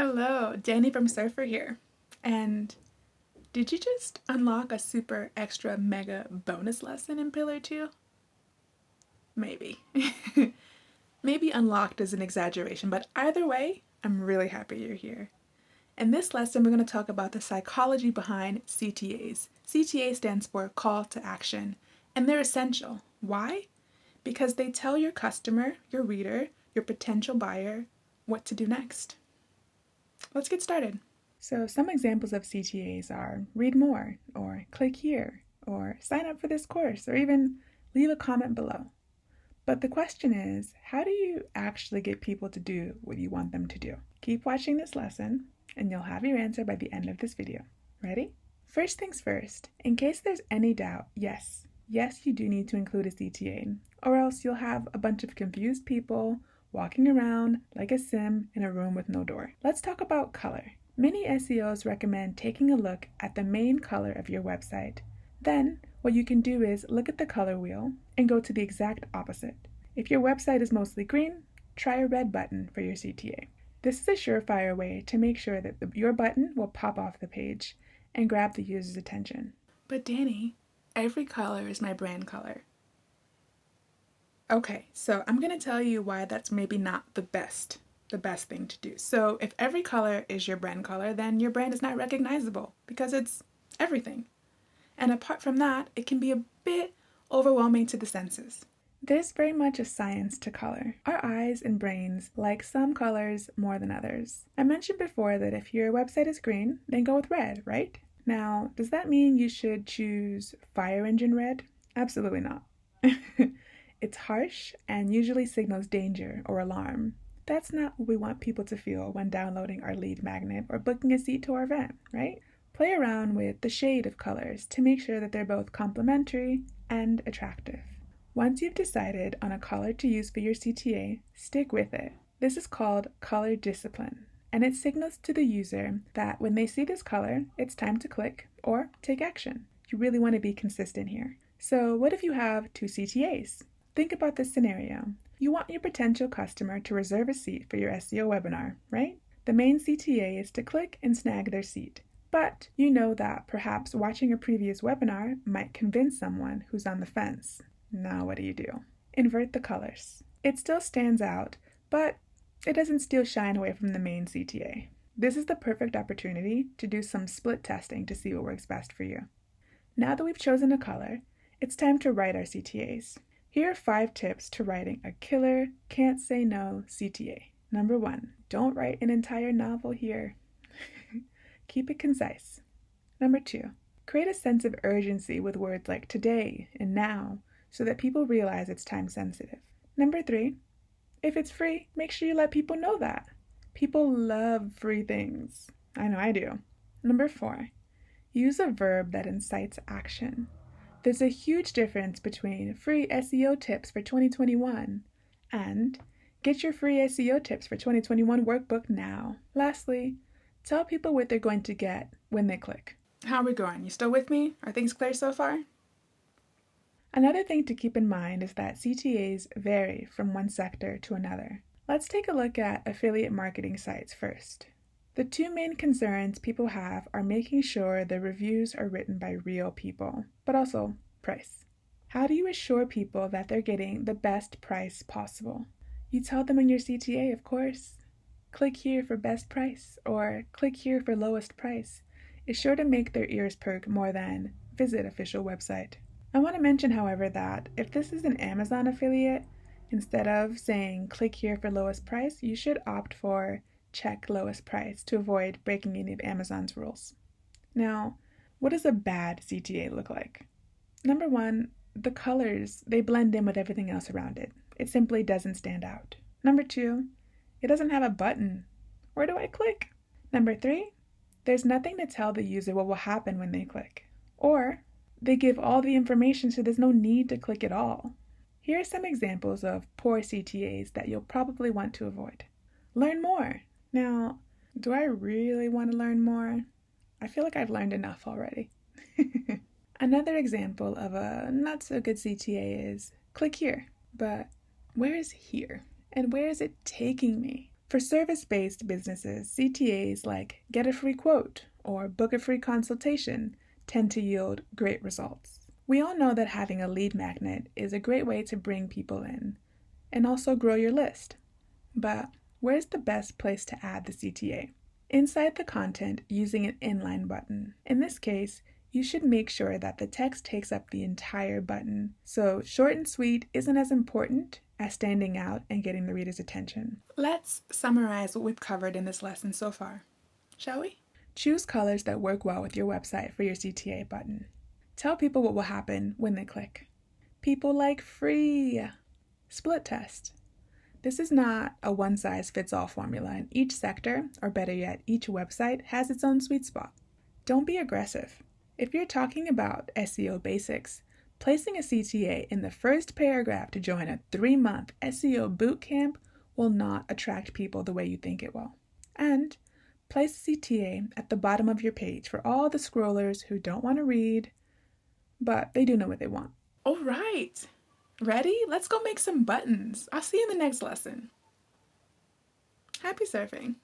Hello, Danny from Surfer here. And did you just unlock a super extra mega bonus lesson in Pillar 2? Maybe. Maybe unlocked is an exaggeration, but either way, I'm really happy you're here. In this lesson, we're going to talk about the psychology behind CTAs. CTA stands for Call to Action, and they're essential. Why? Because they tell your customer, your reader, your potential buyer, what to do next. Let's get started. So some examples of CTAs are read more, or click here, or sign up for this course, or even leave a comment below. But the question is, how do you actually get people to do what you want them to do? Keep watching this lesson, and you'll have your answer by the end of this video. Ready? First things first, in case there's any doubt, yes, you do need to include a CTA, or else you'll have a bunch of confused people walking around like a sim in a room with no door. Let's talk about color. Many SEOs recommend taking a look at the main color of your website. Then, what you can do is look at the color wheel and go to the exact opposite. If your website is mostly green, try a red button for your CTA. This is a surefire way to make sure that your button will pop off the page and grab the user's attention. But Danny, every color is my brand color. Okay, so I'm going to tell you why that's maybe not the best thing to do. So if every color is your brand color, then your brand is not recognizable because it's everything. And apart from that, it can be a bit overwhelming to the senses. There's very much a science to color. Our eyes and brains like some colors more than others. I mentioned before that if your website is green, then go with red, right? Now, does that mean you should choose fire engine red? Absolutely not. It's harsh and usually signals danger or alarm. That's not what we want people to feel when downloading our lead magnet or booking a seat to our event, right? Play around with the shade of colors to make sure that they're both complementary and attractive. Once you've decided on a color to use for your CTA, stick with it. This is called color discipline, and it signals to the user that when they see this color, it's time to click or take action. You really want to be consistent here. So what if you have two CTAs? Think about this scenario. You want your potential customer to reserve a seat for your SEO webinar, right? The main CTA is to click and snag their seat. But you know that perhaps watching a previous webinar might convince someone who's on the fence. Now what do? Invert the colors. It still stands out, but it doesn't steal shine away from the main CTA. This is the perfect opportunity to do some split testing to see what works best for you. Now that we've chosen a color, it's time to write our CTAs. Here are 5 tips to writing a killer, can't say no CTA. Number 1, don't write an entire novel here. Keep it concise. Number 2, create a sense of urgency with words like today and now so that people realize it's time sensitive. Number 3, if it's free, make sure you let people know that. People love free things. I know I do. Number 4, use a verb that incites action. There's a huge difference between free SEO tips for 2021 and get your free SEO tips for 2021 workbook now. Lastly, tell people what they're going to get when they click. How are we going? You still with me? Are things clear so far? Another thing to keep in mind is that CTAs vary from one sector to another. Let's take a look at affiliate marketing sites first. The 2 main concerns people have are making sure the reviews are written by real people, but also price. How do you assure people that they're getting the best price possible? You tell them in your CTA, of course. Click here for best price, or click here for lowest price. It's sure to make their ears perk more than visit official website. I want to mention, however, that if this is an Amazon affiliate, instead of saying click here for lowest price, you should opt for check lowest price to avoid breaking any of Amazon's rules. Now, what does a bad CTA look like? Number 1, the colors, they blend in with everything else around it. It simply doesn't stand out. Number 2, it doesn't have a button. Where do I click? Number 3, there's nothing to tell the user what will happen when they click. Or they give all the information so there's no need to click at all. Here are some examples of poor CTAs that you'll probably want to avoid. Learn more. Now, do I really want to learn more? I feel like I've learned enough already. Another example of a not so good CTA is click here, but where is here? And where is it taking me? For service-based businesses, CTAs like get a free quote or book a free consultation tend to yield great results. We all know that having a lead magnet is a great way to bring people in and also grow your list. But where's the best place to add the CTA? Inside the content using an inline button. In this case, you should make sure that the text takes up the entire button, so short and sweet isn't as important as standing out and getting the reader's attention. Let's summarize what we've covered in this lesson so far, shall we? Choose colors that work well with your website for your CTA button. Tell people what will happen when they click. People like free. Split test. This is not a one-size-fits-all formula, and each sector, or better yet, each website, has its own sweet spot. Don't be aggressive. If you're talking about SEO basics, placing a CTA in the first paragraph to join a 3-month SEO bootcamp will not attract people the way you think it will. And place a CTA at the bottom of your page for all the scrollers who don't want to read, but they do know what they want. All right. Ready? Let's go make some buttons. I'll see you in the next lesson. Happy surfing.